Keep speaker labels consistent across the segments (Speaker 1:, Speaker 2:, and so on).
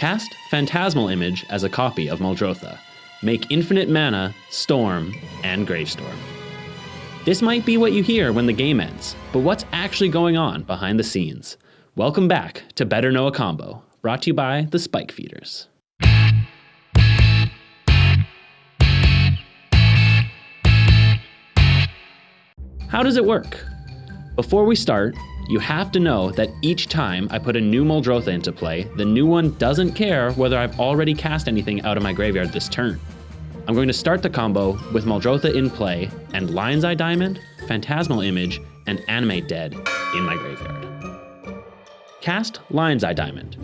Speaker 1: Cast Phantasmal Image as a copy of Muldrotha. Make infinite mana, Storm, and Gravestorm. This might be what you hear when the game ends, but what's actually going on behind the scenes? Welcome back to Better Know a Combo, brought to you by the Spike Feeders. How does it work? Before we start, you have to know that each time I put a new Muldrotha into play, the new one doesn't care whether I've already cast anything out of my graveyard this turn. I'm going to start the combo with Muldrotha in play and Lion's Eye Diamond, Phantasmal Image, and Animate Dead in my graveyard. Cast Lion's Eye Diamond.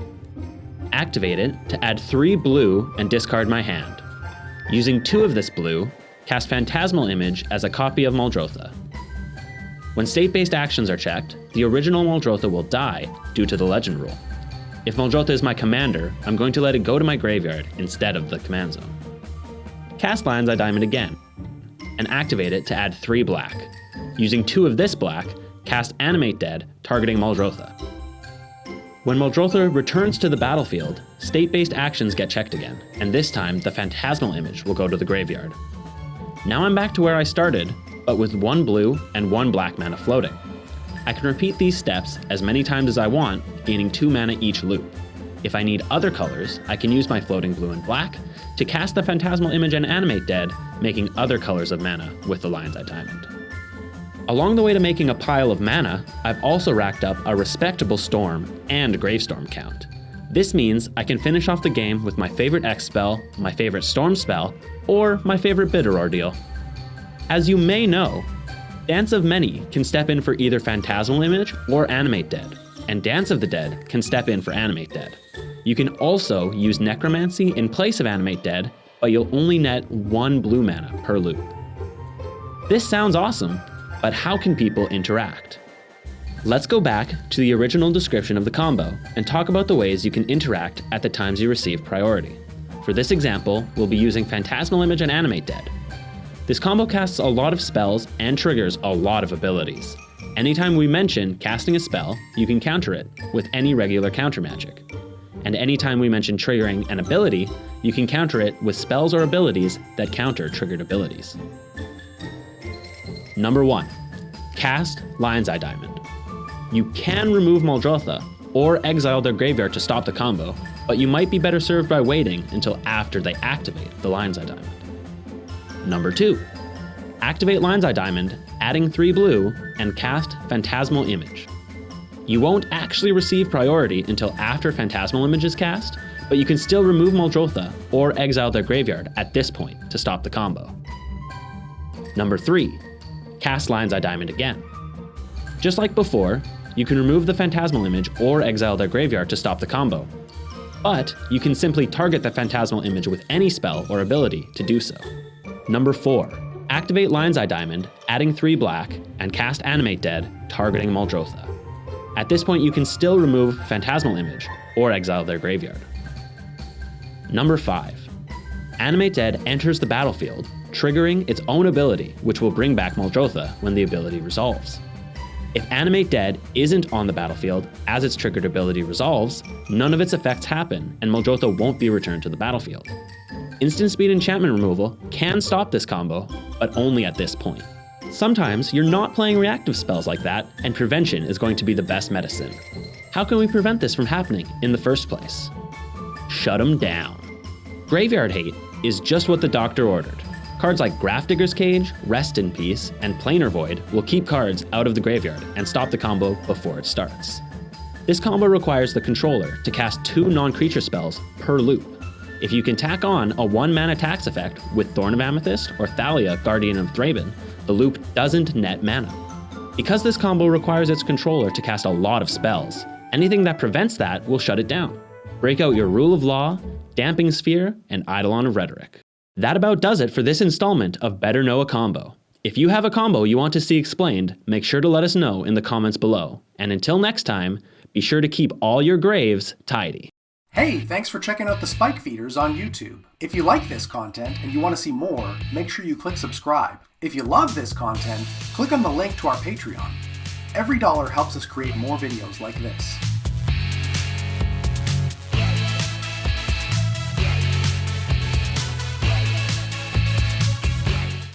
Speaker 1: Activate it to add 3 blue and discard my hand. Using 2 of this blue, cast Phantasmal Image as a copy of Muldrotha. When state-based actions are checked, the original Muldrotha will die due to the legend rule. If Muldrotha is my commander, I'm going to let it go to my graveyard instead of the command zone. Cast Lion's Eye Diamond again, and activate it to add 3 black. Using 2 of this black, cast Animate Dead, targeting Muldrotha. When Muldrotha returns to the battlefield, state-based actions get checked again, and this time the Phantasmal Image will go to the graveyard. Now I'm back to where I started, but with 1 blue and 1 black mana floating. I can repeat these steps as many times as I want, gaining 2 mana each loop. If I need other colors, I can use my floating blue and black to cast the Phantasmal Image and Animate Dead, making other colors of mana with the Lion's Eye Diamond. Along the way to making a pile of mana, I've also racked up a respectable Storm and Gravestorm count. This means I can finish off the game with my favorite X spell, my favorite Storm spell, or my favorite Bitter Ordeal. As you may know, Dance of Many can step in for either Phantasmal Image or Animate Dead, and Dance of the Dead can step in for Animate Dead. You can also use Necromancy in place of Animate Dead, but you'll only net 1 blue mana per loop. This sounds awesome, but how can people interact? Let's go back to the original description of the combo and talk about the ways you can interact at the times you receive priority. For this example, we'll be using Phantasmal Image and Animate Dead. This combo casts a lot of spells and triggers a lot of abilities. Anytime we mention casting a spell, you can counter it with any regular counter magic. And anytime we mention triggering an ability, you can counter it with spells or abilities that counter triggered abilities. Number 1, cast Lion's Eye Diamond. You can remove Muldrotha or exile their graveyard to stop the combo, but you might be better served by waiting until after they activate the Lion's Eye Diamond. Number 2, activate Lion's Eye Diamond, adding 3 blue, and cast Phantasmal Image. You won't actually receive priority until after Phantasmal Image is cast, but you can still remove Muldrotha or exile their graveyard at this point to stop the combo. Number 3, cast Lion's Eye Diamond again. Just like before, you can remove the Phantasmal Image or exile their graveyard to stop the combo, but you can simply target the Phantasmal Image with any spell or ability to do so. Number 4, activate Lion's Eye Diamond, adding 3 black, and cast Animate Dead, targeting Muldrotha. At this point, you can still remove Phantasmal Image or exile their graveyard. Number 5, Animate Dead enters the battlefield, triggering its own ability, which will bring back Muldrotha when the ability resolves. If Animate Dead isn't on the battlefield as its triggered ability resolves, none of its effects happen, and Muldrotha won't be returned to the battlefield. Instant Speed Enchantment removal can stop this combo, but only at this point. Sometimes you're not playing reactive spells like that, and prevention is going to be the best medicine. How can we prevent this from happening in the first place? Shut them down. Graveyard Hate is just what the doctor ordered. Cards like Grafdigger's Cage, Rest in Peace, and Planar Void will keep cards out of the graveyard and stop the combo before it starts. This combo requires the controller to cast 2 non-creature spells per loop. If you can tack on a 1-mana tax effect with Thorn of Amethyst or Thalia, Guardian of Thraben, the loop doesn't net mana. Because this combo requires its controller to cast a lot of spells, anything that prevents that will shut it down. Break out your Rule of Law, Damping Sphere, and Eidolon of Rhetoric. That about does it for this installment of Better Know a Combo. If you have a combo you want to see explained, make sure to let us know in the comments below. And until next time, be sure to keep all your graves tidy.
Speaker 2: Hey, thanks for checking out the Spike Feeders on YouTube. If you like this content and you want to see more, make sure you click subscribe. If you love this content, click on the link to our Patreon. Every dollar helps us create more videos like this.